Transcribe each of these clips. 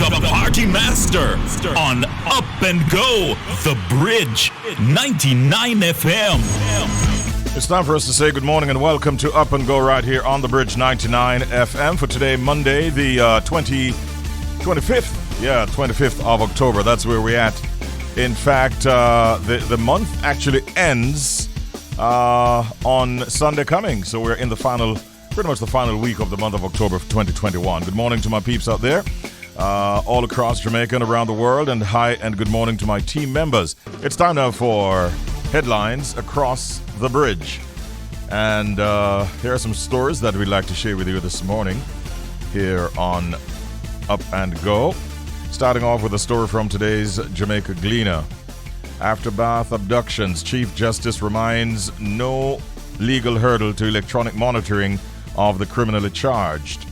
the party master on Up and Go, The Bridge, 99 FM. It's time for us to say good morning and welcome to Up and Go right here on The Bridge 99 FM for today, Monday, the 25th. Yeah, 25th of October. That's where we're at. In fact, the month actually ends on Sunday coming. So we're in pretty much the final week of the month of October 2021. Good morning to my peeps out there, all across Jamaica and around the world. And hi and good morning to my team members. It's time now for headlines across the bridge. And here are some stories that we'd like to share with you this morning here on Up and Go. Starting off with a story from today's Jamaica Gleaner. After Bath abductions, Chief Justice reminds no legal hurdle to electronic monitoring of the criminally charged.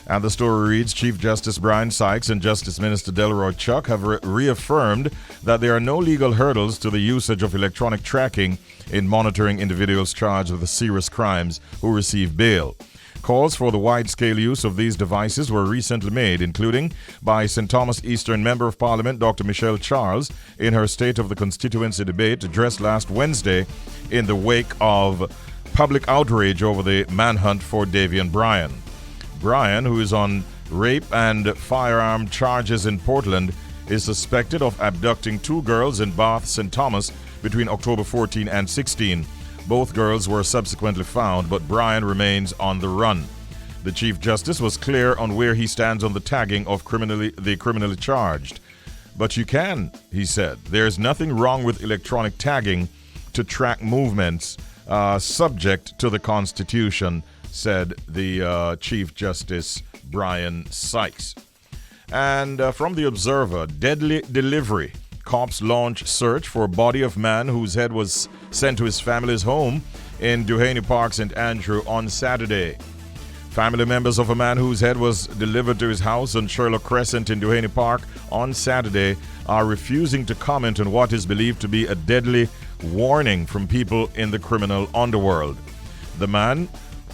And the story reads, Chief Justice Brian Sykes and Justice Minister Delroy Chuck have reaffirmed that there are no legal hurdles to the usage of electronic tracking in monitoring individuals charged with serious crimes who receive bail. Calls for the wide-scale use of these devices were recently made, including by St. Thomas Eastern Member of Parliament Dr. Michelle Charles in her State of the Constituency debate addressed last Wednesday in the wake of public outrage over the manhunt for Davian Bryan. Bryan, who is on rape and firearm charges in Portland, is suspected of abducting two girls in Bath, St. Thomas between October 14 and 16. Both girls were subsequently found, but Bryan remains on the run. The Chief Justice was clear on where he stands on the tagging of the criminally charged. But you can, he said. There's nothing wrong with electronic tagging to track movements subject to the Constitution, said the Chief Justice Brian Sykes. And from the Observer, deadly delivery. Cops launch search for body of man whose head was sent to his family's home in Duhaney Park, St. Andrew on Saturday. Family members of a man whose head was delivered to his house on Sherlock Crescent in Duhaney Park on Saturday are refusing to comment on what is believed to be a deadly warning from people in the criminal underworld. The man,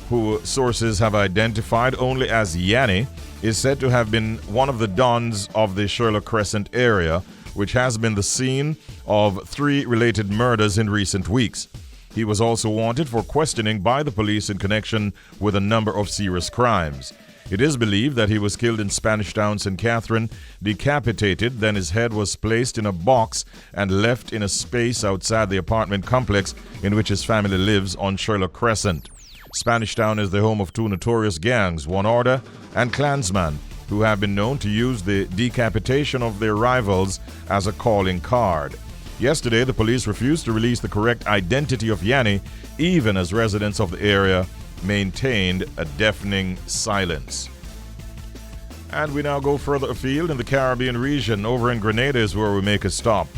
who sources have identified only as Yanni, is said to have been one of the dons of the Sherlock Crescent area, which has been the scene of 3 related murders in recent weeks. He was also wanted for questioning by the police in connection with a number of serious crimes. It is believed that he was killed in Spanish Town, St. Catherine, decapitated, then his head was placed in a box and left in a space outside the apartment complex in which his family lives on Sherlock Crescent. Spanish Town is the home of 2 notorious gangs, One Order and Klansman, who have been known to use the decapitation of their rivals as a calling card. Yesterday, the police refused to release the correct identity of Yanni, even as residents of the area maintained a deafening silence. And we now go further afield in the Caribbean region. Over in Grenada is where we make a stop.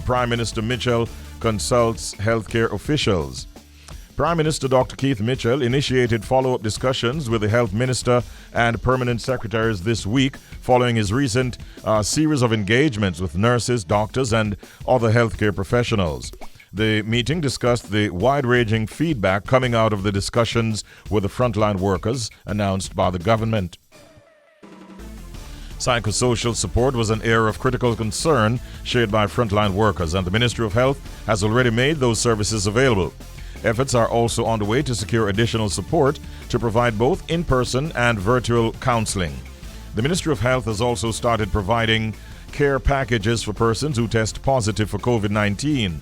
Prime Minister Mitchell consults healthcare officials. Prime Minister Dr. Keith Mitchell initiated follow-up discussions with the Health Minister and Permanent Secretaries this week following his recent series of engagements with nurses, doctors, and other healthcare professionals. The meeting discussed the wide-ranging feedback coming out of the discussions with the frontline workers announced by the government. Psychosocial support was an area of critical concern shared by frontline workers, and the Ministry of Health has already made those services available. Efforts are also on the way to secure additional support to provide both in-person and virtual counseling. The Ministry of Health has also started providing care packages for persons who test positive for COVID-19.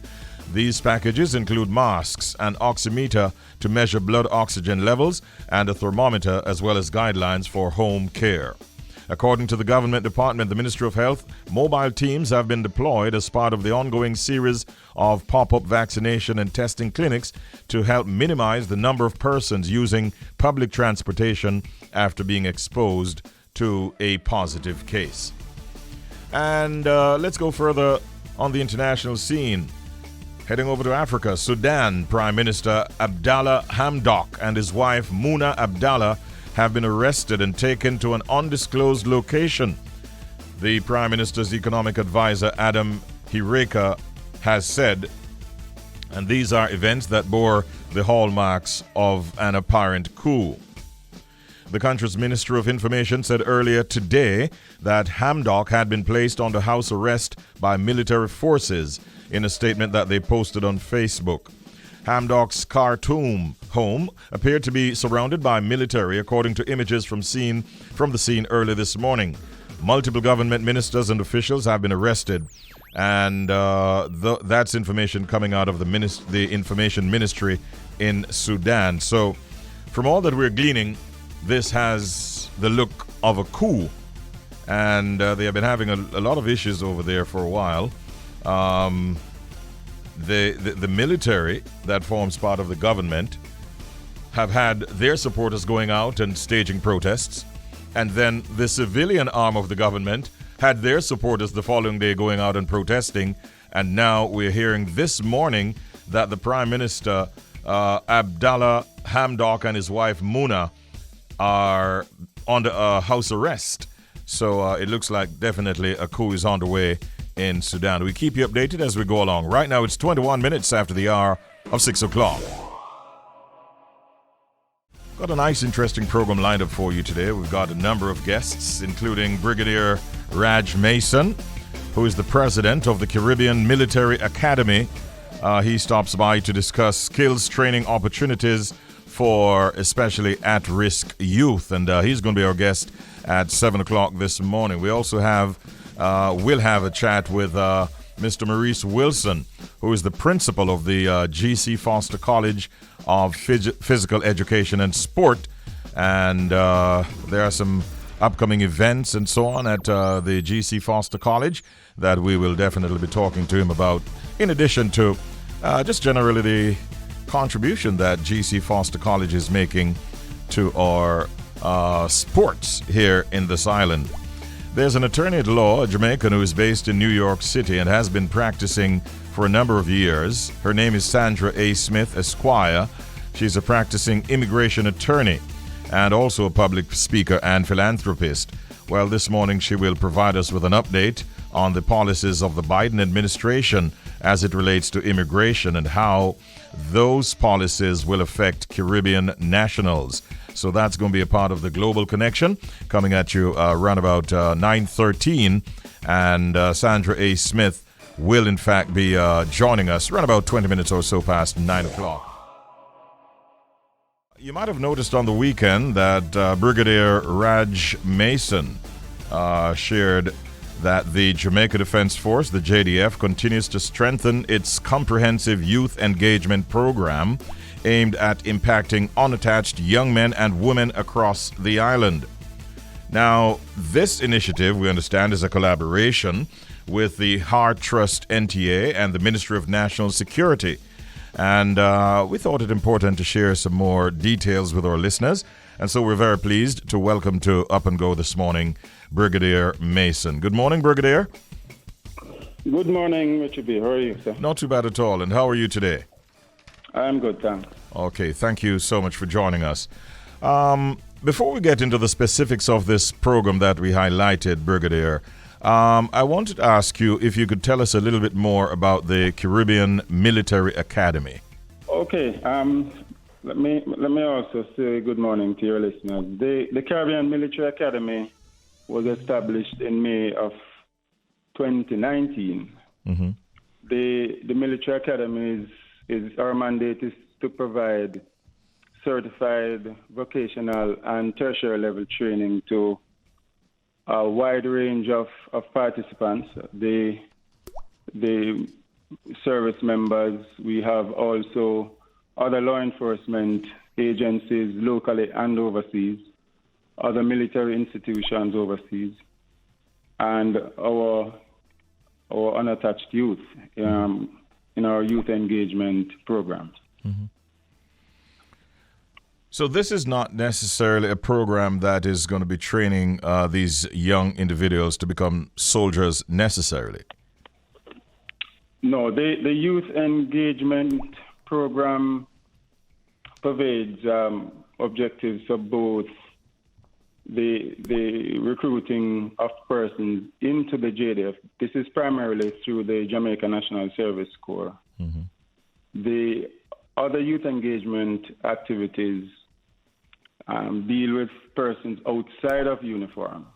These packages include masks, an oximeter to measure blood oxygen levels, and a thermometer, as well as guidelines for home care. According to the Government Department, the Ministry of Health, mobile teams have been deployed as part of the ongoing series of pop-up vaccination and testing clinics to help minimize the number of persons using public transportation after being exposed to a positive case. And let's go further on the international scene. Heading over to Africa, Sudan Prime Minister Abdallah Hamdok and his wife Muna Abdallah have been arrested and taken to an undisclosed location. The Prime Minister's economic advisor Adam Hireka has said, and these are events that bore the hallmarks of an apparent coup. The country's Minister of Information said earlier today that Hamdok had been placed under house arrest by military forces in a statement that they posted on Facebook. Hamdok's Khartoum home appeared to be surrounded by military, according to images from the scene early this morning. Multiple government ministers and officials have been arrested, and that's information coming out of the Information Ministry in Sudan. So, from all that we're gleaning, this has the look of a coup, and they have been having a lot of issues over there for a while. The military that forms part of the government have had their supporters going out and staging protests, and then the civilian arm of the government had their supporters the following day going out and protesting, and now we're hearing this morning that the Prime Minister Abdallah Hamdok and his wife Muna are under house arrest. So it looks like definitely a coup is on the way in Sudan. We keep you updated as we go along. Right now it's 21 minutes after the hour of 6 o'clock. Got a nice, interesting program lined up for you today. We've got a number of guests, including Brigadier Radgh Mason, who is the president of the Caribbean Military Academy. He stops by to discuss skills training opportunities for especially at-risk youth, and he's going to be our guest at 7 o'clock this morning. We also will have a chat with Mr. Maurice Wilson, who is the principal of the GC Foster College of Physical Education and Sport, and there are some upcoming events and so on at the GC Foster College that we will definitely be talking to him about, in addition to just generally the contribution that GC Foster College is making to our sports here in this island. There's an attorney at law, a Jamaican who is based in New York City and has been practicing for a number of years. Her name is Sandra A. Smith, Esquire. She's a practicing immigration attorney and also a public speaker and philanthropist. Well, this morning she will provide us with an update on the policies of the Biden administration as it relates to immigration and how those policies will affect Caribbean nationals. So that's going to be a part of the Global Connection coming at you around about 9:13. And Sandra A. Smith will, in fact, be joining us around about 20 minutes or so past 9 o'clock. You might have noticed on the weekend that Brigadier Radgh Mason shared that the Jamaica Defense Force, the JDF, continues to strengthen its comprehensive youth engagement program aimed at impacting unattached young men and women across the island. Now, this initiative, we understand, is a collaboration with the Heart Trust NTA and the Ministry of National Security. And we thought it important to share some more details with our listeners. And so we're very pleased to welcome to Up and Go this morning, Brigadier Mason. Good morning, Brigadier. Good morning, Richie B. How are you, sir? Not too bad at all. And how are you today? I'm good, thanks. Okay, thank you so much for joining us. Before we get into the specifics of this program that we highlighted, Brigadier, I wanted to ask you if you could tell us a little bit more about the Caribbean Military Academy. Okay, let me also say good morning to your listeners. The Caribbean Military Academy was established in May of 2019. Mm-hmm. The Military Academy is our mandate is to provide certified vocational and tertiary level training to a wide range of participants. The service members, we have also other law enforcement agencies locally and overseas, other military institutions overseas, and our unattached youth in our youth engagement programs. Mm-hmm. So this is not necessarily a program that is going to be training these young individuals to become soldiers necessarily. No, the youth engagement program pervades objectives of both the recruiting of persons into the JDF. This is primarily through the Jamaica National Service Corps. Mm-hmm. The other youth engagement activities deal with persons outside of uniform.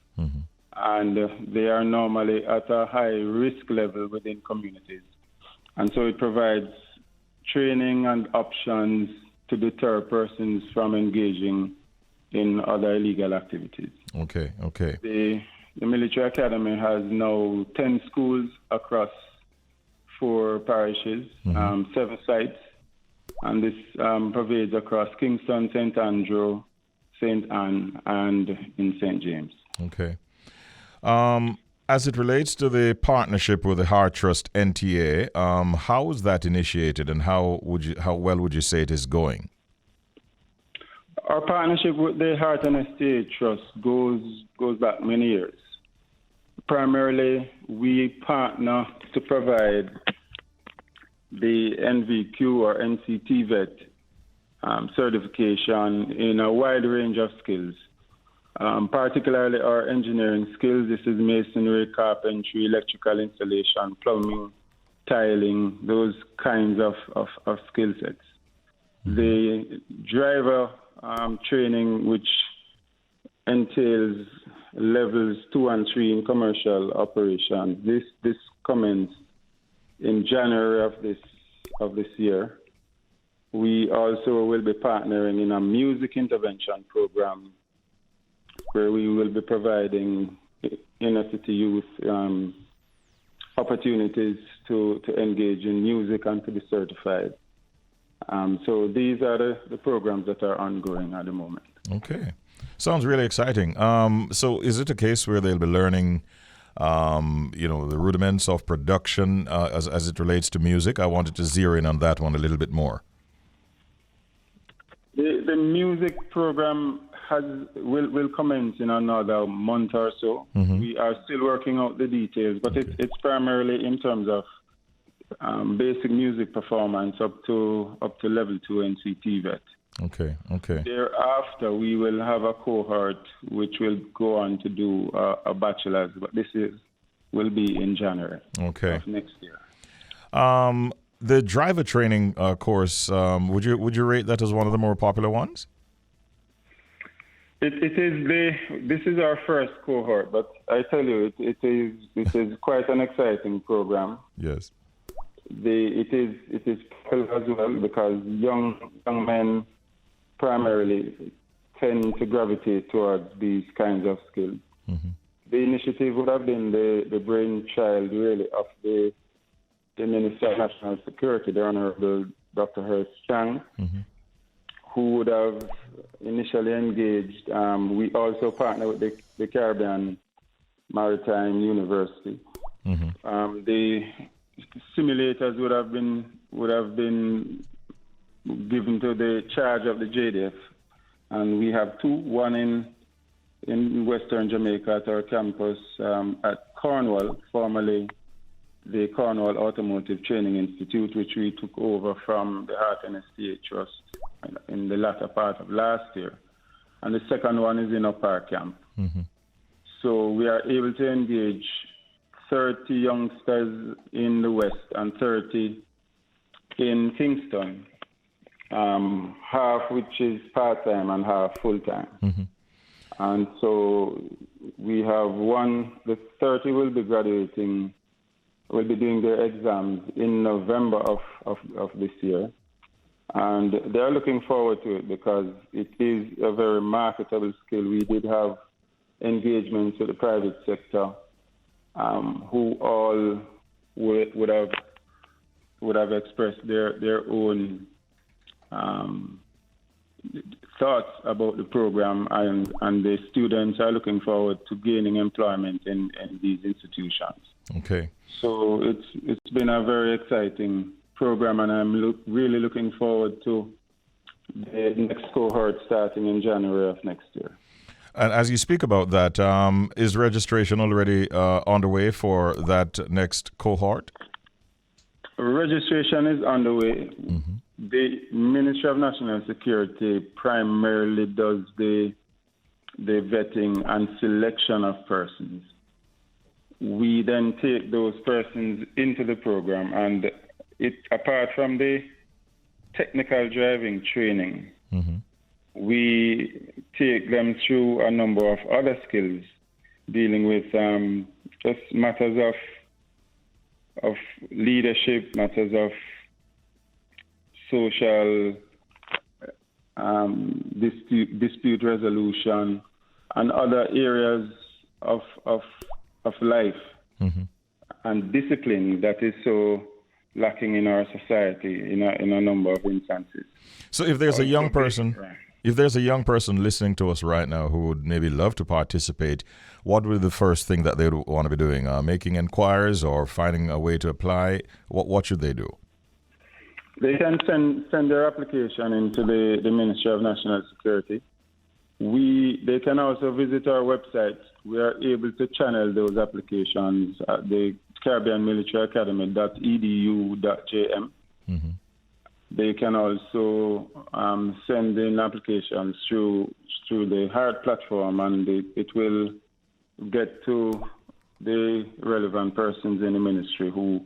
And they are normally at a high risk level within communities. And so it provides training and options to deter persons from engaging in other illegal activities. Okay. The military academy has now 10 schools across 4 parishes, 7 sites, and this pervades across Kingston, St. Andrew, St. Anne, and in St. James. Okay. As it relates to the partnership with the Heart Trust NTA, how was that initiated, and how well would you say it is going? Our partnership with the Heart and NTA Trust goes back many years. Primarily, we partner to provide the NVQ or NCT vet certification in a wide range of skills, particularly our engineering skills. This is masonry, carpentry, electrical installation, plumbing, tiling, those kinds of skill sets. The driver training, which entails levels 2 and 3 in commercial operation. This commenced in January of this year. We also will be partnering in a music intervention program where we will be providing inner city youth opportunities to engage in music and to be certified. So these are the programs that are ongoing at the moment. Okay. Sounds really exciting. So is it a case where they'll be learning, the rudiments of production as it relates to music? I wanted to zero in on that one a little bit more. The music program will commence in another month or so. We are still working out the details, but it's primarily in terms of basic music performance up to level 2 NCT vet. Okay. Thereafter, we will have a cohort which will go on to do a bachelor's, but will be in January of next year. The driver training course, would you rate that as one of the more popular ones? This is our first cohort, but I tell you, it is quite an exciting program. Yes. It is popular as well because young men primarily tend to gravitate towards these kinds of skills. The initiative would have been the brainchild, really, of the Minister of National Security, the Honorable Dr. Harris Chang, who would have initially engaged. We also partner with the Caribbean Maritime University. The simulators would have been given to the charge of the JDF, and we have 2, one in Western Jamaica at our campus at Cornwall, formerly the Cornwall Automotive Training Institute, which we took over from the Heart and NTA Trust in the latter part of last year, and the second one is in Upper Camp. So we are able to engage 30 youngsters in the West and 30 in Kingston, half which is part-time and half full-time. And so we have the 30 will be graduating, will be doing their exams in November of this year. And they're looking forward to it because it is a very marketable skill. We did have engagements with the private sector who all would have expressed their own thoughts about the program, and the students are looking forward to gaining employment in these institutions. Okay. So it's been a very exciting program, and I'm really looking forward to the next cohort starting in January of next year. And as you speak about that, is registration already underway for that next cohort? Registration is underway. The Ministry of National Security primarily does the vetting and selection of persons. We then take those persons into the program, and apart from the technical driving training, we take them through a number of other skills dealing with just matters of leadership, matters of social dispute resolution, and other areas of life and discipline that is so lacking in our society in a number of instances. So if there's a young person, listening to us right now who would maybe love to participate, what would be the first thing that they would want to be doing? Making inquiries or finding a way to apply? What should they do? They can send their application into the Ministry of National Security. They can also visit our website. We are able to channel those applications at the Caribbean Military Academy.edu.jm. They can also send in applications through the HEART platform, and it will get to the relevant persons in the ministry who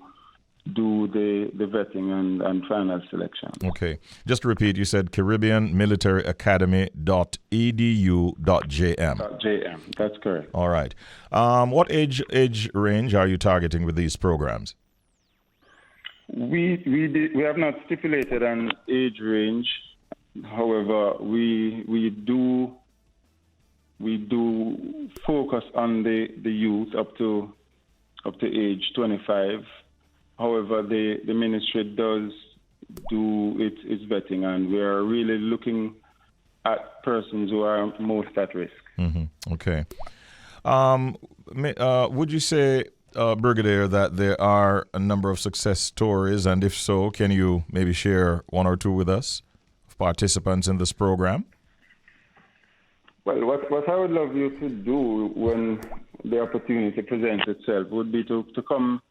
do the vetting and final selection. Okay. Just to repeat, you said Caribbean Military Academy.edu.jm. .jm. That's correct. All right. What age range are you targeting with these programs? We have not stipulated an age range. However, we do focus on the youth up to age 25. However, the ministry does do its vetting, and we are really looking at persons who are most at risk. Okay. Would you say, Brigadier, that there are a number of success stories, and if so, can you maybe share one or two with us of participants in this program? Well, what I would love you to do when the opportunity presents itself would be to come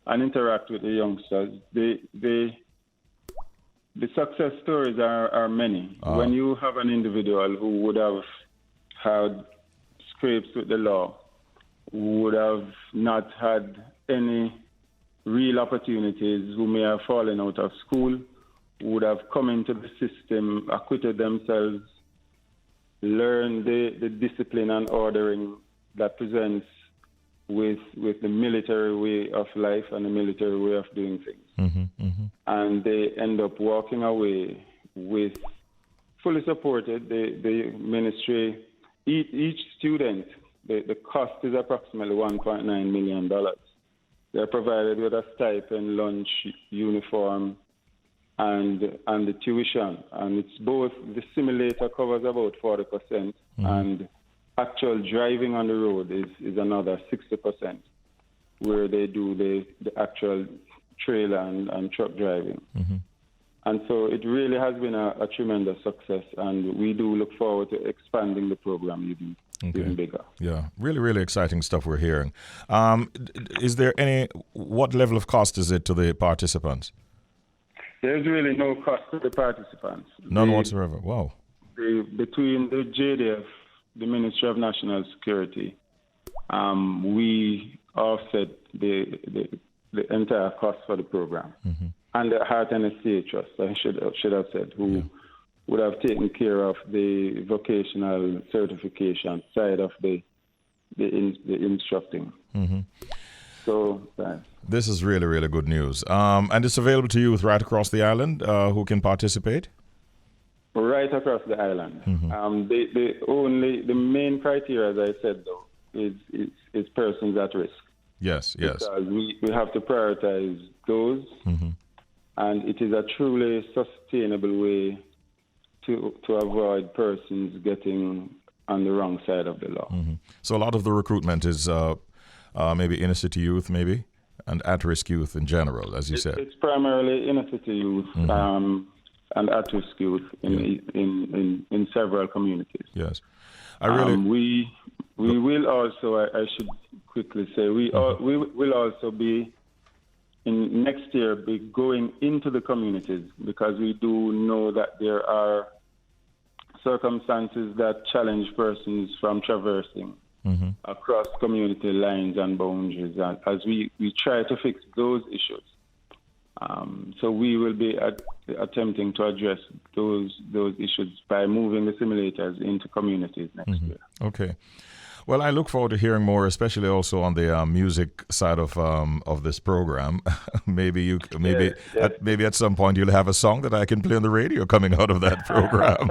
and interact with the youngsters. The success stories are many. When you have an individual who would have had scrapes with the law, who would have not had any real opportunities, who may have fallen out of school, who would have come into the system, acquitted themselves, learned the discipline and ordering that presents with the military way of life and the military way of doing things. And they end up walking away with fully supported. The ministry, each student, the cost is approximately $1.9 million. They're provided with a stipend, lunch, uniform, and the tuition. And it's both, the simulator covers about 40%, and actual driving on the road is another 60%, where they do the actual trailer and truck driving. And so it really has been a tremendous success, and we do look forward to expanding the program even bigger. Yeah, really, really exciting stuff we're hearing. Is there what level of cost is it to the participants? There's really no cost to the participants. None whatsoever. Wow. Between the JDF, the Ministry of National Security, we offset the entire cost for the program. And the Heart and Estate Trust, I should have said, who would have taken care of the vocational certification side of the instructing. So this is really, really good news. And it's available to youth right across the island who can participate? Right across the island. The main criteria, as I said, though, is persons at risk. Yes. Because we have to prioritize those, and it is a truly sustainable way to avoid persons getting on the wrong side of the law. So a lot of the recruitment is maybe inner city youth, maybe, and at-risk youth in general, as you said. It's primarily inner city youth and at-risk youth in several communities. Yes, we will also. I should quickly say we will also be in next year be going into the communities, because we do know that there are circumstances that challenge persons from traversing across community lines and boundaries, and as we try to fix those issues, So we will be attempting to address those issues by moving the simulators into communities next year. Okay. Well, I look forward to hearing more, especially also on the music side of this program. maybe at some point you'll have a song that I can play on the radio coming out of that program.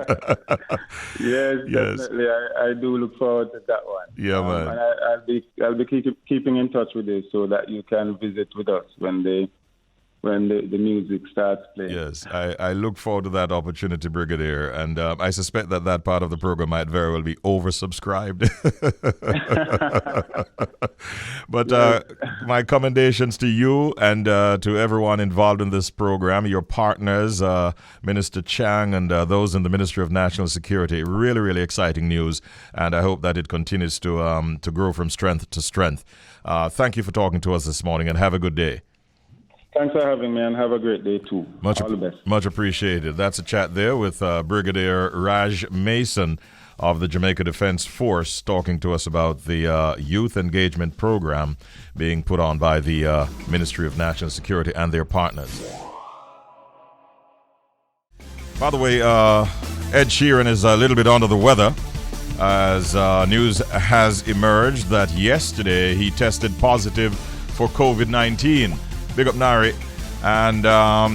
Yes, definitely. I do look forward to that one. Yeah, man. And I'll be keeping in touch with you so that you can visit with us when the music starts playing. Yes, I look forward to that opportunity, Brigadier, and I suspect that part of the program might very well be oversubscribed. But my commendations to you and to everyone involved in this program, your partners, Minister Chang and those in the Ministry of National Security. Really, really exciting news, and I hope that it continues to grow from strength to strength. Thank you for talking to us this morning, and have a good day. Thanks for having me, and have a great day too. All the best. Much appreciated. That's a chat there with Brigadier Radgh Mason of the Jamaica Defense Force, talking to us about the youth engagement program being put on by the Ministry of National Security and their partners. By the way, Ed Sheeran is a little bit under the weather, as news has emerged that yesterday he tested positive for COVID-19. Big up Nari. And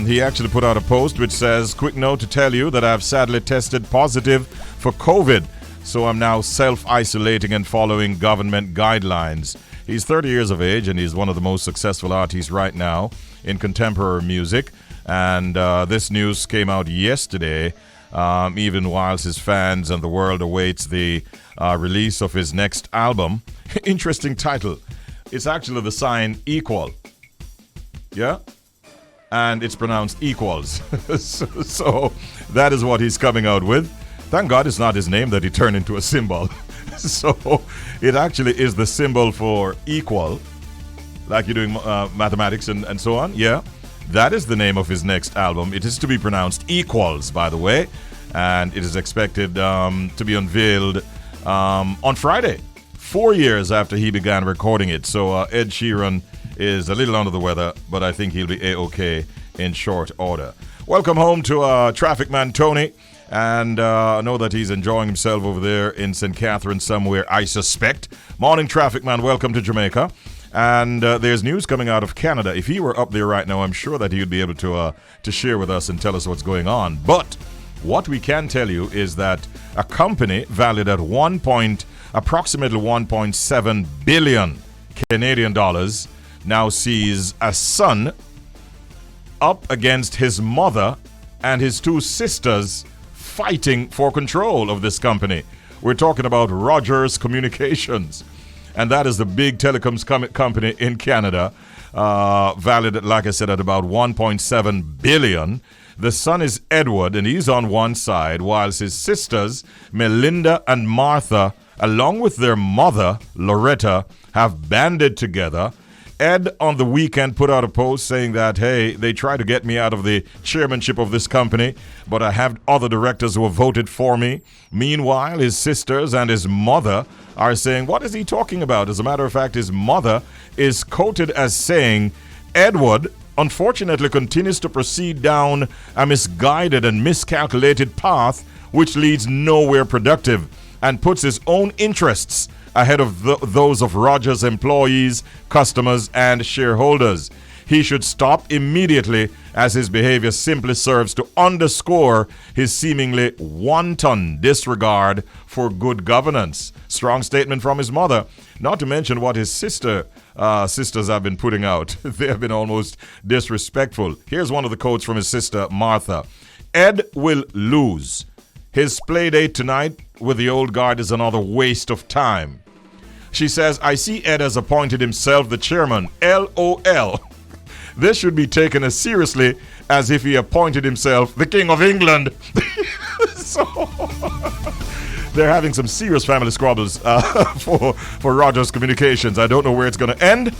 he actually put out a post which says, "Quick note to tell you that I've sadly tested positive for COVID, so I'm now self-isolating and following government guidelines." He's 30 years of age, and he's one of the most successful artists right now in contemporary music. And this news came out yesterday, even whilst his fans and the world awaits the release of his next album. Interesting title. It's actually the sign equal. Yeah? And it's pronounced equals. so that is what he's coming out with. Thank God it's not his name that he turned into a symbol. So it actually is the symbol for equal, like you're doing mathematics and so on. Yeah, that is the name of his next album. It is to be pronounced equals, by the way. And it is expected to be unveiled on Friday, 4 years after he began recording it. So Ed Sheeran is a little under the weather, but I think he'll be A-OK in short order. Welcome home to Traffic Man Tony, and I know that he's enjoying himself over there in St. Catherine somewhere, I suspect. Morning, Traffic Man. Welcome to Jamaica. And there's news coming out of Canada. If he were up there right now, I'm sure that he would be able to share with us and tell us what's going on. But what we can tell you is that a company valued at approximately 1.7 billion Canadian dollars now sees a son up against his mother and his two sisters fighting for control of this company. We're talking about Rogers Communications, and that is the big telecoms company in Canada, valued at, like I said, at about 1.7 billion. The son is Edward, and he's on one side, whilst his sisters, Melinda and Martha, along with their mother, Loretta, have banded together. Ed on the weekend put out a post saying that, hey, they tried to get me out of the chairmanship of this company, but I have other directors who have voted for me. Meanwhile, his sisters and his mother are saying, what is he talking about? As a matter of fact, his mother is quoted as saying, Edward unfortunately continues to proceed down a misguided and miscalculated path which leads nowhere productive and puts his own interests ahead of those of Rogers' employees, customers, and shareholders. He should stop immediately, as his behavior simply serves to underscore his seemingly wanton disregard for good governance. Strong statement from his mother, not to mention what his sisters have been putting out. They have been almost disrespectful. Here's one of the quotes from his sister, Martha. Ed will lose. His play date tonight with the old guard is another waste of time. She says, I see Ed has appointed himself the chairman. LOL. This should be taken as seriously as if he appointed himself the King of England. So they're having some serious family squabbles for Rogers Communications. I don't know where it's going to end,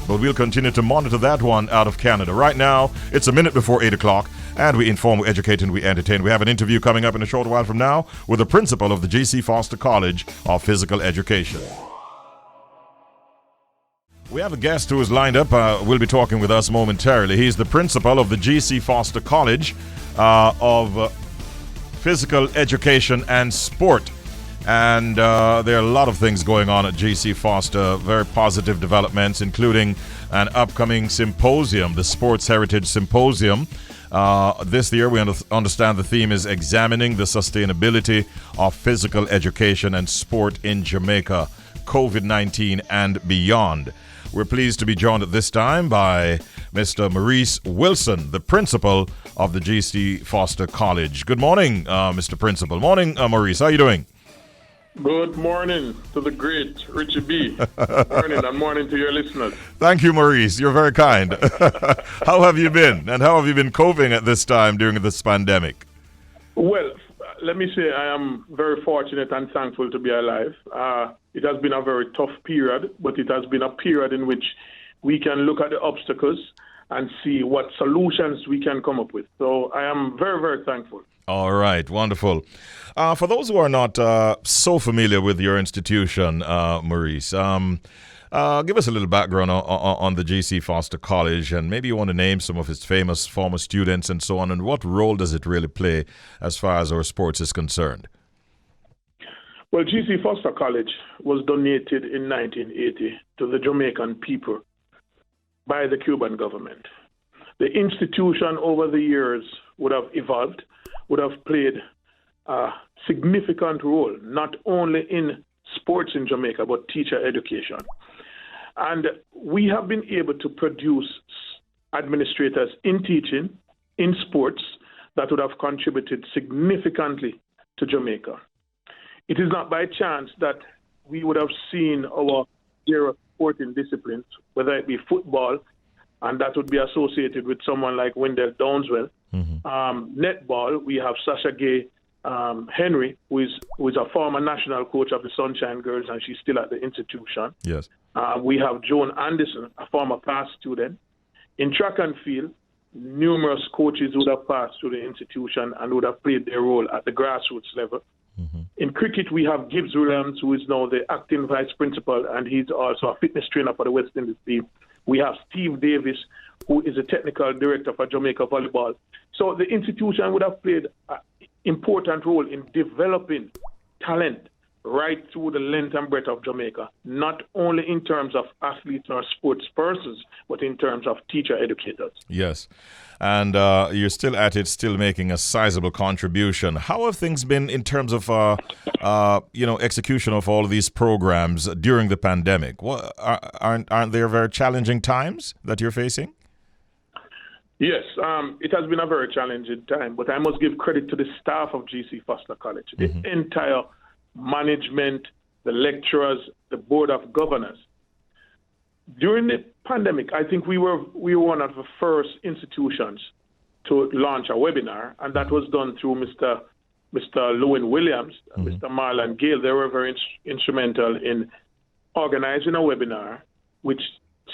but we'll continue to monitor that one out of Canada. Right now, it's a minute before 8 o'clock, and we inform, we educate, and we entertain. We have an interview coming up in a short while from now with the principal of the G.C. Foster College of Physical Education. We have a guest who is lined up. Will be talking with us momentarily. He's the principal of the G.C. Foster College of Physical Education and Sport. And there are a lot of things going on at G.C. Foster, very positive developments, including an upcoming symposium, the Sports Heritage Symposium. This year, we understand the theme is examining the sustainability of physical education and sport in Jamaica, COVID-19 and beyond. We're pleased to be joined at this time by Mr. Maurice Wilson, the principal of the G.C. Foster College. Good morning, Mr. Principal. Morning, Maurice. How are you doing? Good morning to the great Richie B. Morning and morning to your listeners. Thank you, Maurice. You're very kind. How have you been? And how have you been coping at this time during this pandemic? Well, let me say I am very fortunate and thankful to be alive. It has been a very tough period, but it has been a period in which we can look at the obstacles and see what solutions we can come up with. So I am very, very thankful. All right, wonderful. For those who are not so familiar with your institution, Maurice, give us a little background on the G.C. Foster College, and maybe you want to name some of its famous former students and so on, and what role does it really play as far as our sports is concerned? Well, G.C. Foster College was donated in 1980 to the Jamaican people by the Cuban government. The institution over the years would have evolved, would have played a significant role, not only in sports in Jamaica, but teacher education. And we have been able to produce administrators in teaching, in sports, that would have contributed significantly to Jamaica. It is not by chance that we would have seen our dear sporting disciplines, whether it be football, and that would be associated with someone like Wendell Downswell. Netball, we have Sasha Gay Henry, who is a former national coach of the Sunshine Girls, and she's still at the institution. Yes. We have Joan Anderson, a former past student. In track and field, numerous coaches would have passed through the institution and would have played their role at the grassroots level. In cricket, we have Gibbs Williams, who is now the acting vice principal, and he's also a fitness trainer for the West Indies team. We have Steve Davis, who is a technical director for Jamaica Volleyball. So the institution would have played an important role in developing talent right through the length and breadth of Jamaica, not only in terms of athletes or sports persons, but in terms of teacher educators. Yes. And you're still at it, still making a sizable contribution. How have things been in terms of, execution of all of these programs during the pandemic? What, aren't there very challenging times that you're facing? Yes, it has been a very challenging time, but I must give credit to the staff of G.C. Foster College, the entire management, the lecturers, the board of governors. During the pandemic, I think we were one of the first institutions to launch a webinar, and that was done through Mr. Lewin Williams, Mr. Marlon Gale. They were very instrumental in organizing a webinar which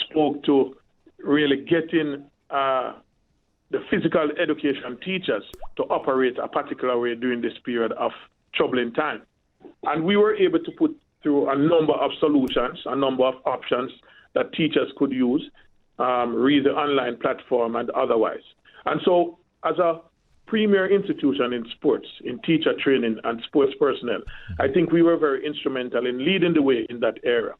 spoke to really getting the physical education teachers to operate a particular way during this period of troubling time. And we were able to put through a number of solutions, a number of options that teachers could use, read the online platform and otherwise. And so as a premier institution in sports, in teacher training and sports personnel, I think we were very instrumental in leading the way in that area.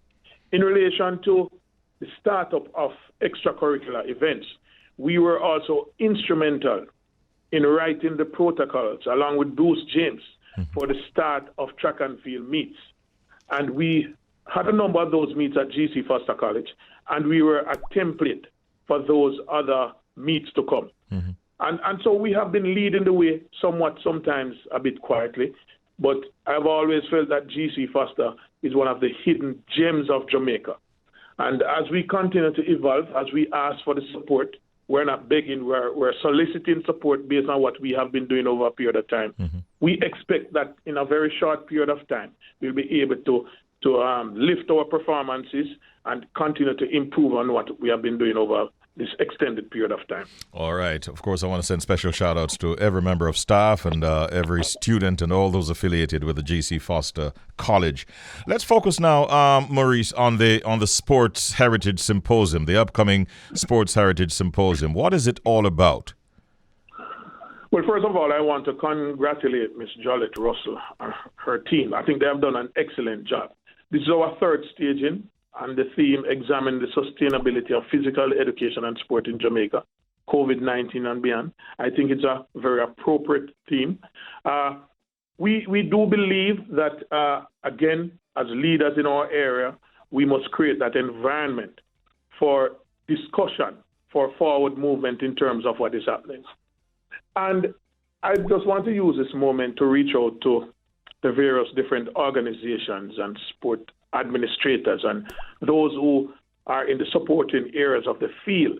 In relation to the startup of extracurricular events, we were also instrumental in writing the protocols along with Bruce James for the start of track and field meets. And we had a number of those meets at G.C. Foster College, and we were a template for those other meets to come. And so we have been leading the way somewhat, sometimes a bit quietly, but I've always felt that G.C. Foster is one of the hidden gems of Jamaica. And as we continue to evolve, as we ask for the support, we're not begging, we're soliciting support based on what we have been doing over a period of time. We expect that in a very short period of time, we'll be able to lift our performances and continue to improve on what we have been doing over this extended period of time. All right. Of course, I want to send special shout outs to every member of staff and every student and all those affiliated with the G.C. Foster College. Let's focus now, Maurice, on the Sports Heritage Symposium, the upcoming Sports Heritage Symposium. What is it all about? Well, first of all, I want to congratulate Ms. Jolette Russell and her team. I think they have done an excellent job. This is our third staging, and the theme examine the sustainability of physical education and sport in Jamaica, COVID-19 and beyond. I think it's a very appropriate theme. We do believe that, again, as leaders in our area, we must create that environment for discussion, for forward movement in terms of what is happening. And I just want to use this moment to reach out to the various different organizations and sport administrators and those who are in the supporting areas of the field,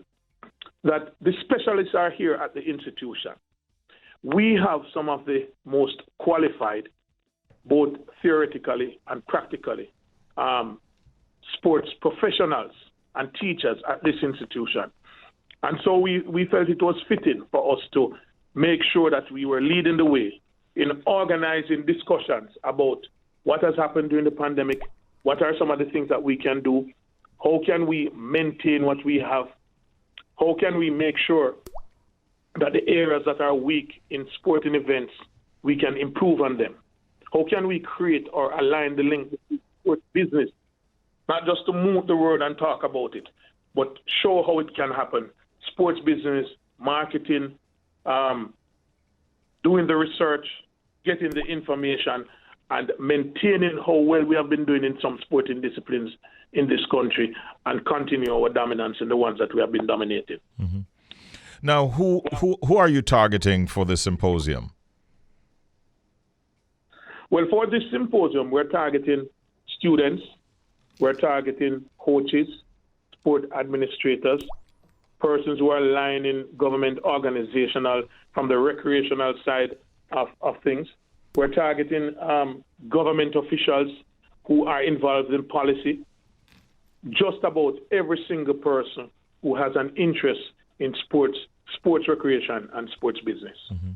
that the specialists are here at the institution. We have some of the most qualified, both theoretically and practically, sports professionals and teachers at this institution. And so we felt it was fitting for us to make sure that we were leading the way in organizing discussions about what has happened during the pandemic, what are some of the things that we can do, how can we maintain what we have, how can we make sure that the areas that are weak in sporting events, we can improve on them, how can we create or align the link with sports business, not just to move the word and talk about it, but show how it can happen, sports business, marketing, doing the research, getting the information, and maintaining how well we have been doing in some sporting disciplines in this country and continue our dominance in the ones that we have been dominating. Mm-hmm. Now, who are you targeting for this symposium? Well, for this symposium, we're targeting students, we're targeting coaches, sport administrators, persons who are aligned in government organizational from the recreational side of things. We're targeting government officials who are involved in policy, just about every single person who has an interest in sports recreation and sports business. Mm-hmm.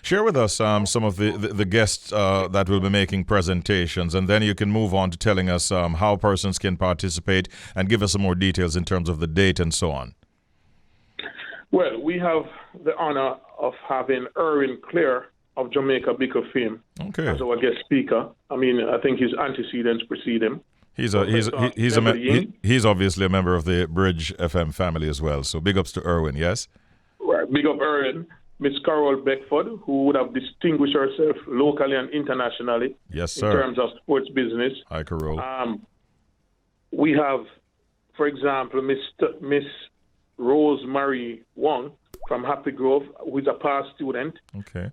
Share with us some of the guests that will be making presentations, and then you can move on to telling us how persons can participate and give us some more details in terms of the date and so on. Well, we have the honor of having Erwin Clare of Jamaica Bicker fame as our guest speaker. I mean, I think his antecedents precede him. He's obviously a member of the Bridge FM family as well. So big ups to Erwin, yes? Right, big up Erwin. Miss Carol Beckford, who would have distinguished herself locally and internationally yes, sir. in terms of sports business. Hi, Carol. We have, for example, Miss Rosemary Wong from Happy Grove, who is a past student. Okay.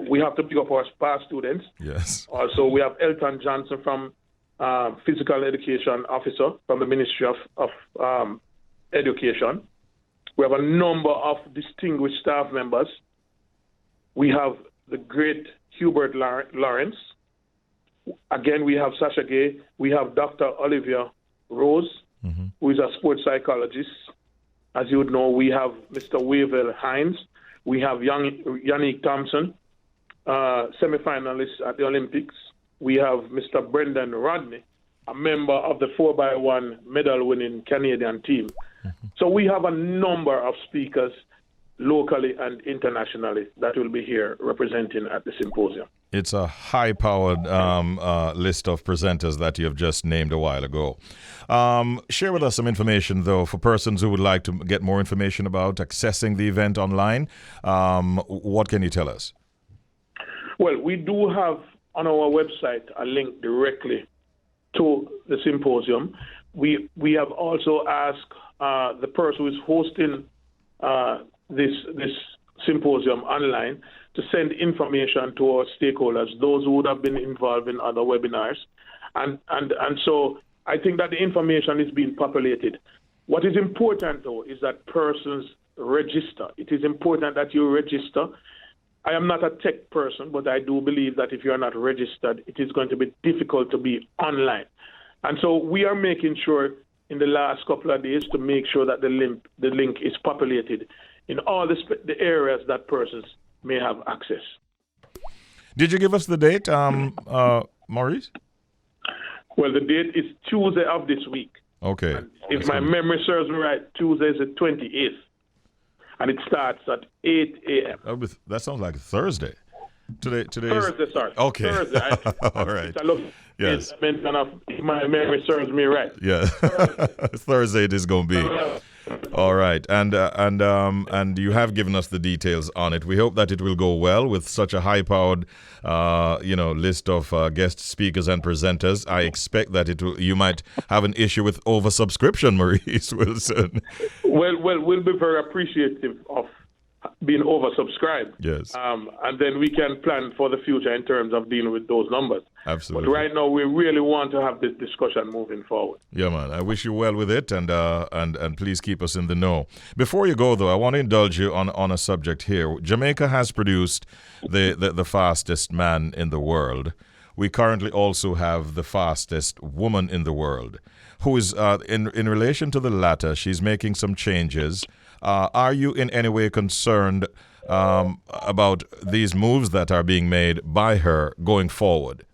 We have to pick up our past students. Yes. Also, we have Elton Johnson from Physical Education Officer from the Ministry of Education. We have a number of distinguished staff members. We have the great Hubert Lawrence. Again, we have Sasha Gay. We have Dr. Olivia Rose, who is a sports psychologist. As you would know, we have Mr. Wavell Hines. We have Yannick Thompson, semi-finalist at the Olympics. We have Mr. Brendan Rodney, a member of the 4x1 medal-winning Canadian team. So we have a number of speakers locally and internationally that will be here representing at the symposium. It's a high-powered list of presenters that you have just named a while ago. Share with us some information, though, for persons who would like to get more information about accessing the event online. What can you tell us? Well, we do have on our website a link directly to the symposium. We have also asked the person who is hosting this symposium online to send information to our stakeholders, those who would have been involved in other webinars. And so I think that the information is being populated. What is important, though, is that persons register. It is important that you register. I am not a tech person, but I do believe that if you are not registered, it is going to be difficult to be online. And so we are making sure in the last couple of days to make sure that the link is populated in all the areas that persons may have access. Did you give us the date, Maurice? Well, the date is Tuesday of this week. Okay. And if my memory serves me right, Tuesday is the 28th. And it starts at 8 a.m. That sounds like Thursday. Today Thursday, sorry. Okay. Thursday. All right. Yes. If my memory serves me right. Yeah. Thursday it is going to be. All right, and you have given us the details on it. We hope that it will go well with such a high-powered, list of guest speakers and presenters. I expect that you might have an issue with oversubscription, Maurice Wilson. Well, we'll be very appreciative of being oversubscribed. Yes. And then we can plan for the future in terms of dealing with those numbers. Absolutely. But right now, we really want to have this discussion moving forward. Yeah, man. I wish you well with it, and please keep us in the know. Before you go, though, I want to indulge you on a subject here. Jamaica has produced the fastest man in the world. We currently also have the fastest woman in the world, who is, in relation to the latter, she's making some changes. Are you in any way concerned about these moves that are being made by her going forward?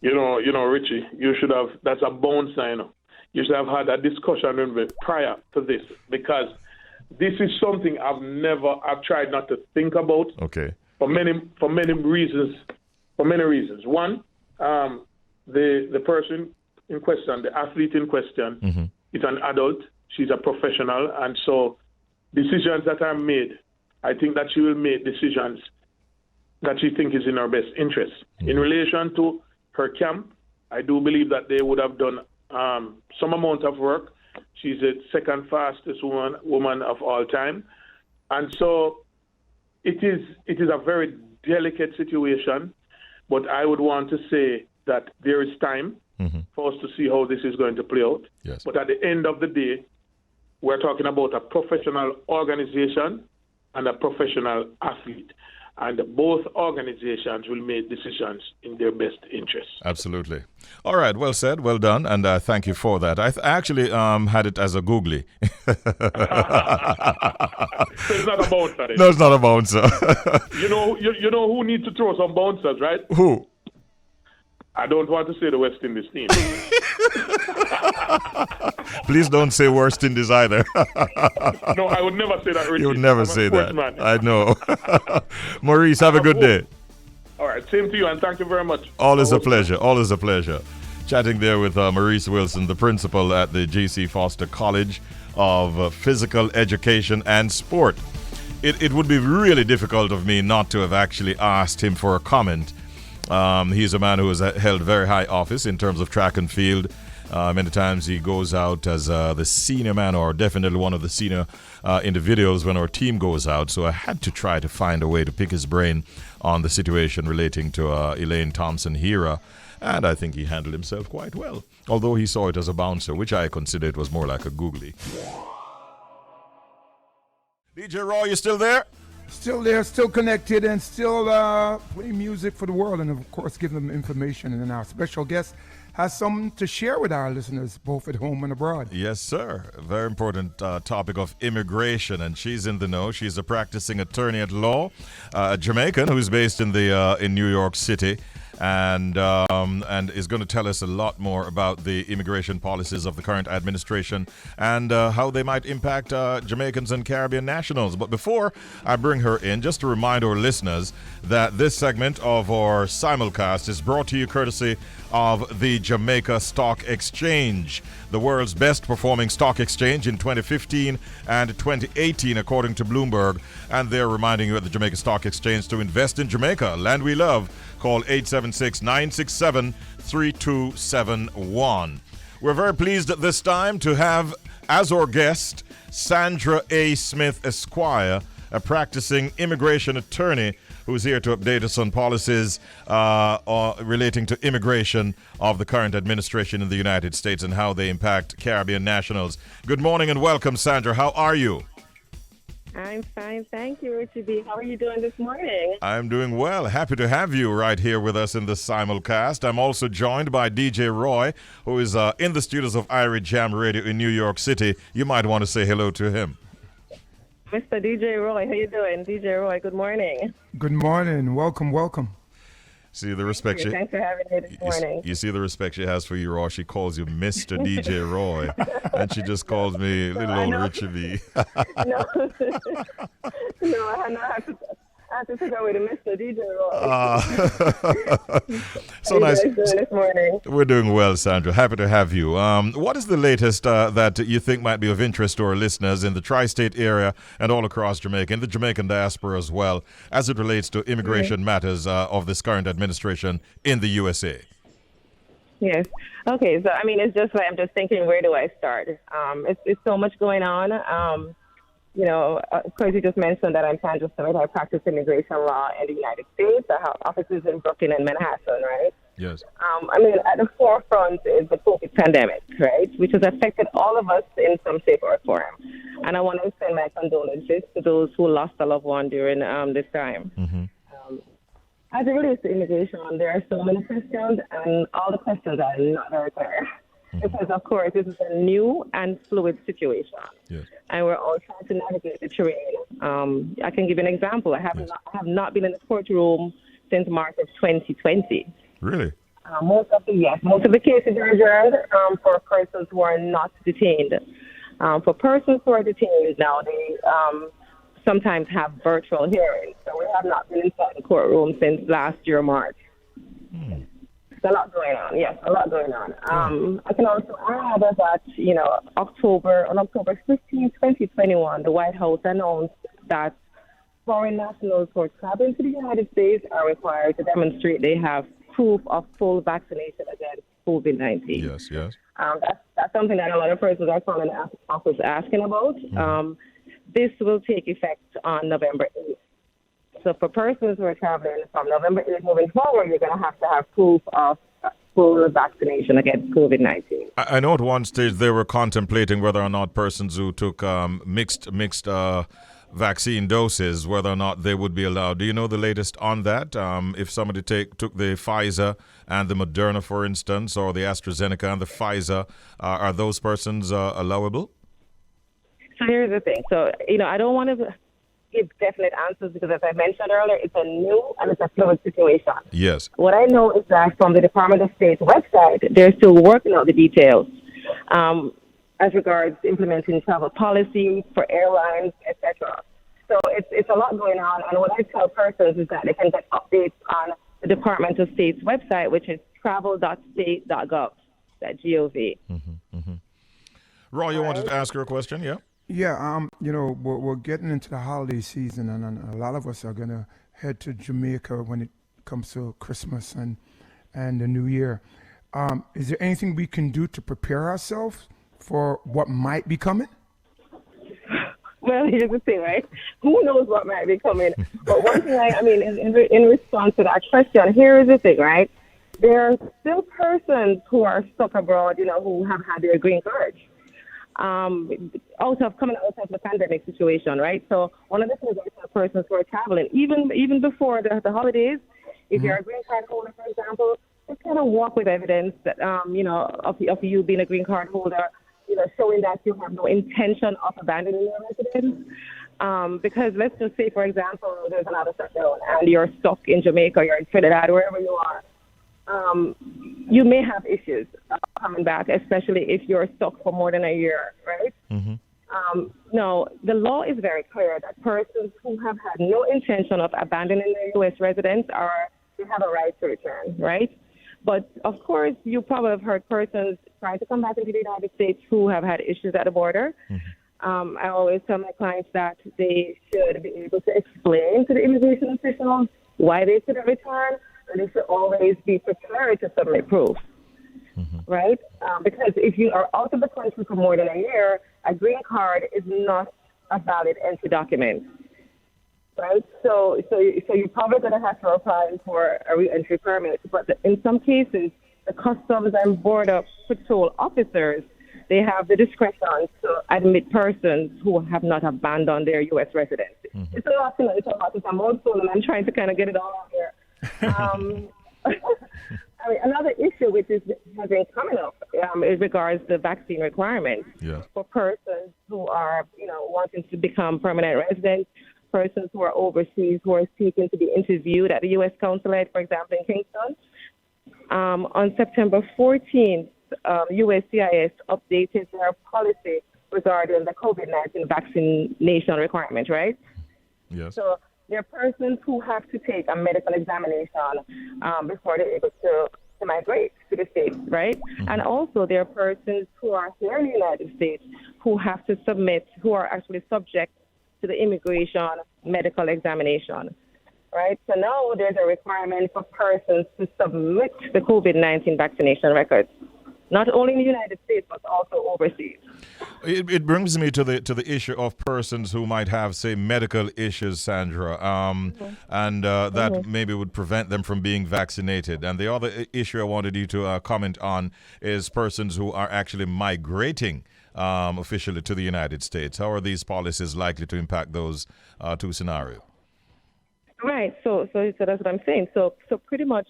You know, Richie, that's a bone sign. You should have had a discussion with me prior to this, because this is something I've tried not to think about. Okay. For many reasons. One, the person in question, the athlete in question, is an adult. She's a professional, and so decisions that are made, I think that she will make decisions that she thinks is in her best interest. In relation to her camp, I do believe that they would have done some amount of work. She's the second fastest woman of all time, and so it is a very delicate situation. But I would want to say that there is time for us to see how this is going to play out. Yes. But at the end of the day, we're talking about a professional organization and a professional athlete. And both organizations will make decisions in their best interests. Absolutely. All right. Well said. Well done. And thank you for that. I actually had it as a googly. So it's not a bouncer. No, it's not a bouncer. You know who needs to throw some bouncers, right? Who? I don't want to say the West Indies team. Please don't say West Indies either. No, I would never say that, Richie. You would never say that. Man. I know. Maurice, have a good day. All right, same to you, and thank you very much. All is a pleasure. All is a pleasure. Chatting there with Maurice Wilson, the principal at the G.C. Foster College of Physical Education and Sport. It would be really difficult of me not to have actually asked him for a comment. He's a man who has held very high office in terms of track and field. Many times he goes out as the senior man, or definitely one of the senior individuals when our team goes out. So I had to try to find a way to pick his brain on the situation relating to Elaine Thompson-Hira. And I think he handled himself quite well, although he saw it as a bouncer, which I consider it was more like a googly. DJ Raw, you still there? Still there, still connected, and still playing music for the world, and of course giving them information. And our special guest has something to share with our listeners, both at home and abroad. Yes, sir. A very important topic of immigration, and she's in the know. She's a practicing attorney at law, a Jamaican who's based in New York City, and is going to tell us a lot more about the immigration policies of the current administration and how they might impact Jamaicans and Caribbean nationals. But before I bring her in, just to remind our listeners that this segment of our simulcast is brought to you courtesy of the Jamaica Stock Exchange, the world's best performing stock exchange in 2015 and 2018, according to Bloomberg. And they're reminding you at the Jamaica Stock Exchange to invest in Jamaica, land we love. Call 876-967-3271. We're very pleased at this time to have as our guest Sandra A. Smith, Esquire, a practicing immigration attorney who's here to update us on policies relating to immigration of the current administration in the United States and how they impact Caribbean nationals. Good morning and welcome, Sandra. How are you? I'm fine. Thank you, Richie B. How are you doing this morning? I'm doing well. Happy to have you right here with us in the simulcast. I'm also joined by DJ Roy, who is in the studios of Irie Jam Radio in New York City. You might want to say hello to him. Mr. DJ Roy, how you doing? DJ Roy, good morning. Good morning. Welcome, welcome. See the respect she. Thanks for having me this morning. You see the respect she has for you, Roy. She calls you Mr. DJ Roy, and she just calls me little old Richie B. No, I have to take away to Mr. DJ Roy. So nice. How you guys doing this morning? We're doing well, Sandra. Happy to have you. What is the latest that you think might be of interest to our listeners in the tri-state area and all across Jamaica, in the Jamaican diaspora as well, as it relates to immigration matters of this current administration in the USA? Yes. Okay. So, I mean, it's just like I'm just thinking, where do I start? It's so much going on. You know, of course, you just mentioned that I'm Sandra A. I practice immigration law in the United States. I have offices in Brooklyn and Manhattan, right? Yes. I mean, at the forefront is the COVID pandemic, right, which has affected all of us in some shape or form. And I want to extend my condolences to those who lost a loved one during this time. Mm-hmm. As it relates to immigration, there are so many questions, and all the questions are not very clear. Because, of course, this is a new and fluid situation. Yes. And we're all trying to navigate the terrain. I can give you an example. I have not been in the courtroom since March of 2020. Really? Most of the cases are adjourned for persons who are not detained. For persons who are detained now, they sometimes have virtual hearings. So we have not been inside the courtroom since last year, March. A lot going on. Yes, a lot going on. I can also add that, you know, on October 15, 2021, the White House announced that foreign nationals who are traveling to the United States are required to demonstrate they have proof of full vaccination against COVID-19. Yes, yes. That's something that a lot of persons are calling the office asking about. This will take effect on November 8th. So for persons who are traveling from November 8th moving forward, you're going to have proof of full vaccination against COVID-19. I know at one stage they were contemplating whether or not persons who took mixed vaccine doses, whether or not they would be allowed. Do you know the latest on that? If somebody took the Pfizer and the Moderna, for instance, or the AstraZeneca and the Pfizer, are those persons allowable? So here's the thing. So, you know, I don't want to give definite answers because, as I mentioned earlier, it's a new and it's a fluid situation. Yes. What I know is that from the Department of State's website, they're still working out the details as regards implementing travel policy for airlines, etc. So it's a lot going on. And what I tell persons is that they can get updates on the Department of State's website, which is travel.state.gov, .gov. Roy, you wanted to ask her a question, yeah? Yeah, you know, we're getting into the holiday season, and a lot of us are going to head to Jamaica when it comes to Christmas and the New Year. Is there anything we can do to prepare ourselves for what might be coming? Well, here's the thing, right? Who knows what might be coming? But one thing, I mean, in response to that question, here is the thing, right? There are still persons who are stuck abroad, you know, who have had their green cards. Coming out of the pandemic situation, right? So one of the things I tell persons who are traveling, even before the holidays, if you're a green card holder, for example, just kind of walk with evidence that, you know, of you being a green card holder, you know, showing that you have no intention of abandoning your residence. Because let's just say, for example, there's another shutdown and you're stuck in Jamaica, you're in Trinidad, wherever you are. You may have issues coming back, especially if you're stuck for more than a year, right? No, the law is very clear that persons who have had no intention of abandoning their U.S. residence they have a right to return, right? But, of course, you probably have heard persons trying to come back into the United States who have had issues at the border. I always tell my clients that they should be able to explain to the immigration officials why they should return, and they should always be prepared to submit proof, right? Because if you are out of the country for more than a year, a green card is not a valid entry document, right? So you're probably going to have to apply for a re-entry permit. But in some cases, the Customs and Border Patrol officers they have the discretion to admit persons who have not abandoned their U.S. residency. It's a lot, it's a mouthful, and I'm trying to kind of get it all out here. I mean, another issue which has been coming up is regards the vaccine requirements for persons who are, wanting to become permanent residents, persons who are overseas who are seeking to be interviewed at the U.S. consulate, for example, in Kingston. On September 14th, USCIS updated their policy regarding the COVID-19 vaccination requirement, right? Yes. So there are persons who have to take a medical examination before they're able to migrate to the States, right? And also there are persons who are here in the United States who have to submit, who are actually subject to the immigration medical examination, right? So now there's a requirement for persons to submit the COVID-19 vaccination records, not only in the United States, but also overseas. It brings me to the issue of persons who might have, say, medical issues, Sandra, and that maybe would prevent them from being vaccinated. And the other issue I wanted you to comment on is persons who are actually migrating officially to the United States. How are these policies likely to impact those two scenarios? Right. So that's what I'm saying. So pretty much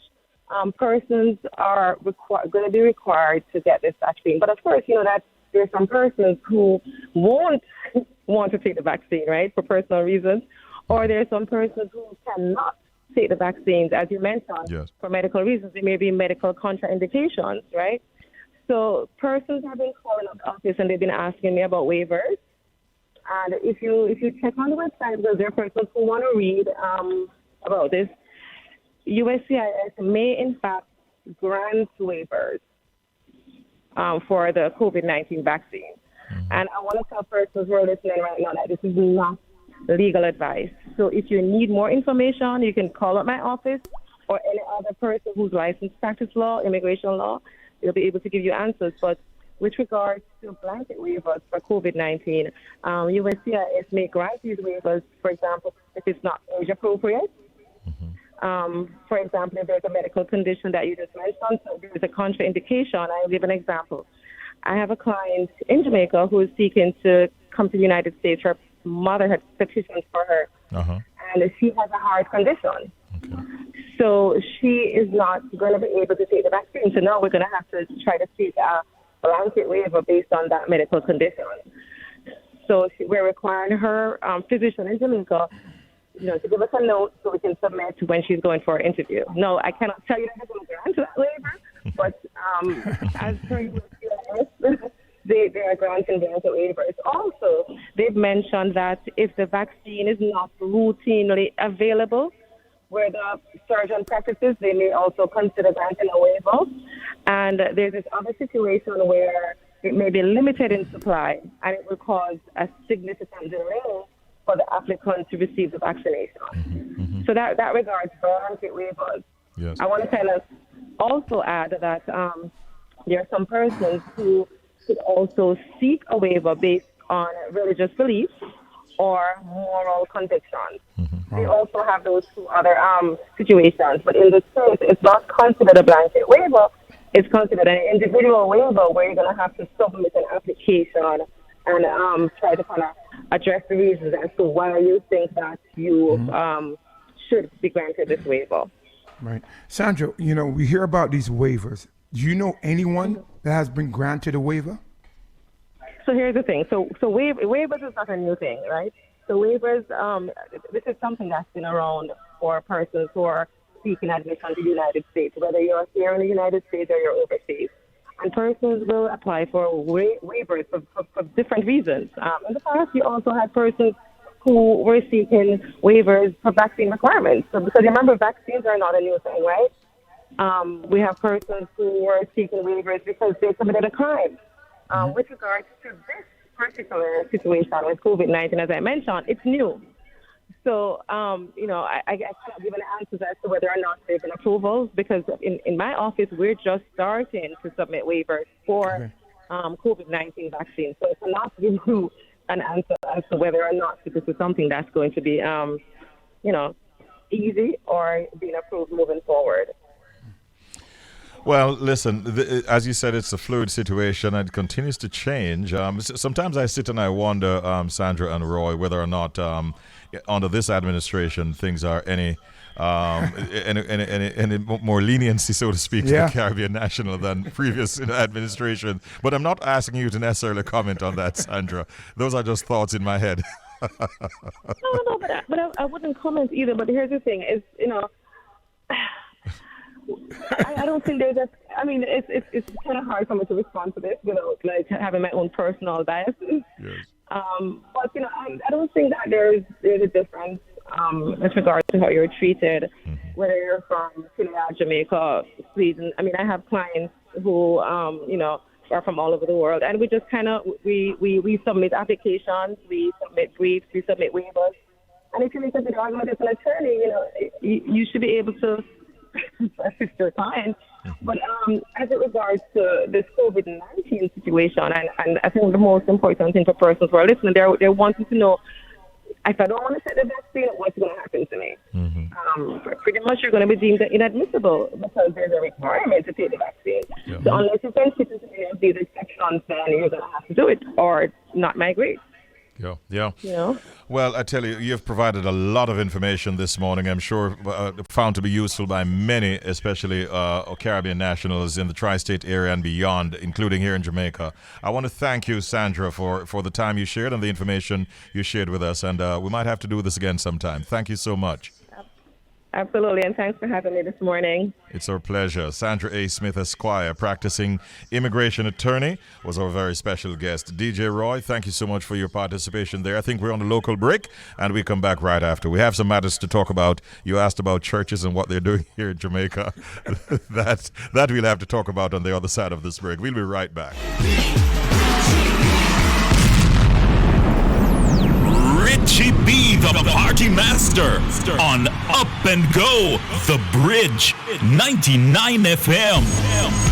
persons are going to be required to get this vaccine. But of course, that there's some persons who won't want to take the vaccine, right, for personal reasons, or there's some persons who cannot take the vaccines, as you mentioned, for medical reasons. There may be medical contraindications, right? So persons have been calling up the office and they've been asking me about waivers. And if you check on the website, because there are persons who want to read about this, USCIS may in fact grant waivers for the COVID-19 vaccine. And I want to tell persons who are listening right now that this is not legal advice. So if you need more information, you can call up my office or any other person who's licensed practice law, immigration law. They'll be able to give you answers. But with regards to blanket waivers for COVID-19, USCIS may grant these waivers, for example, if it's not age appropriate. For example, if there's a medical condition that you just mentioned, so there's a contraindication. I'll give an example. I have a client in Jamaica who is seeking to come to the United States. Her mother had petitioned for her, and she has a heart condition. So she is not going to be able to take the vaccine. So now we're going to have to try to seek a blanket waiver based on that medical condition. So we're requiring her physician in Jamaica to give us a note so we can submit when she's going for an interview. No, I cannot tell you that they're going to grant that waiver, but as per USCIS, they are granting blanket waivers. Also, they've mentioned that if the vaccine is not routinely available where the surgeon practices, they may also consider granting a waiver. And there's this other situation where it may be limited in supply and it will cause a significant delay for the applicant to receive the vaccination. So that regards blanket waivers. Yes. I want to kind of also add that there are some persons who could also seek a waiver based on religious beliefs or moral convictions. They also have those two other situations. But in this case, it's not considered a blanket waiver. It's considered an individual waiver where you're going to have to submit an application and try to kind of address the reasons as to why you think that you should be granted this waiver. Right. Sandra, we hear about these waivers. Do you know anyone that has been granted a waiver? So here's the thing. So waivers is not a new thing, right? So waivers, this is something that's been around for persons who are seeking admission to the United States, whether you're here in the United States or you're overseas. And persons will apply for waivers for different reasons. In the past, you also had persons who were seeking waivers for vaccine requirements. So because remember, vaccines are not a new thing, right? We have persons who were seeking waivers because they committed a crime. With regards to this particular situation with COVID-19, as I mentioned, it's new. So, I cannot give an answer as to whether or not there's been approvals because in my office, we're just starting to submit waivers for COVID-19 vaccines. So I cannot give you an answer as to whether or not this is something that's going to be, easy or being approved moving forward. Well, listen, as you said, it's a fluid situation and it continues to change. Sometimes I sit and I wonder, Sandra and Roy, whether or not under this administration things are any more leniency, so to speak, to the Caribbean National than previous administration. But I'm not asking you to necessarily comment on that, Sandra. Those are just thoughts in my head. No, but I wouldn't comment either. But here's the thing: is I don't think there's a. I mean, it's kind of hard for me to respond to this without like having my own personal biases. Yes. But I don't think that there's a difference with regards to how you're treated, whether you're from Trinidad, Jamaica, Sweden. I mean, I have clients who are from all over the world, and we just kind of we submit applications, we submit briefs, we submit waivers, and if you make a good argument as an attorney, you should be able to assist your client. But as it regards to this COVID-19 situation, and I think the most important thing for persons who are listening, they're wanting to know, if I don't want to take the vaccine, what's going to happen to me? Pretty much you're going to be deemed inadmissible because there's a requirement to take the vaccine. Yeah. So unless you can fit into any of these exceptions, then you're going to have to do it or not migrate. Yeah. Well, I tell you, you've provided a lot of information this morning. I'm sure found to be useful by many, especially Caribbean nationals in the tri-state area and beyond, including here in Jamaica. I want to thank you, Sandra, for the time you shared and the information you shared with us. And we might have to do this again sometime. Thank you so much. Absolutely, and thanks for having me this morning. It's our pleasure. Sandra A. Smith, Esquire, practicing immigration attorney, was our very special guest. DJ Roy, thank you so much for your participation there. I think we're on a local break, and we come back right after. We have some matters to talk about. You asked about churches and what they're doing here in Jamaica. that we'll have to talk about on the other side of this break. We'll be right back. Richie B, the party master, on Up and Go, The Bridge, 99 FM.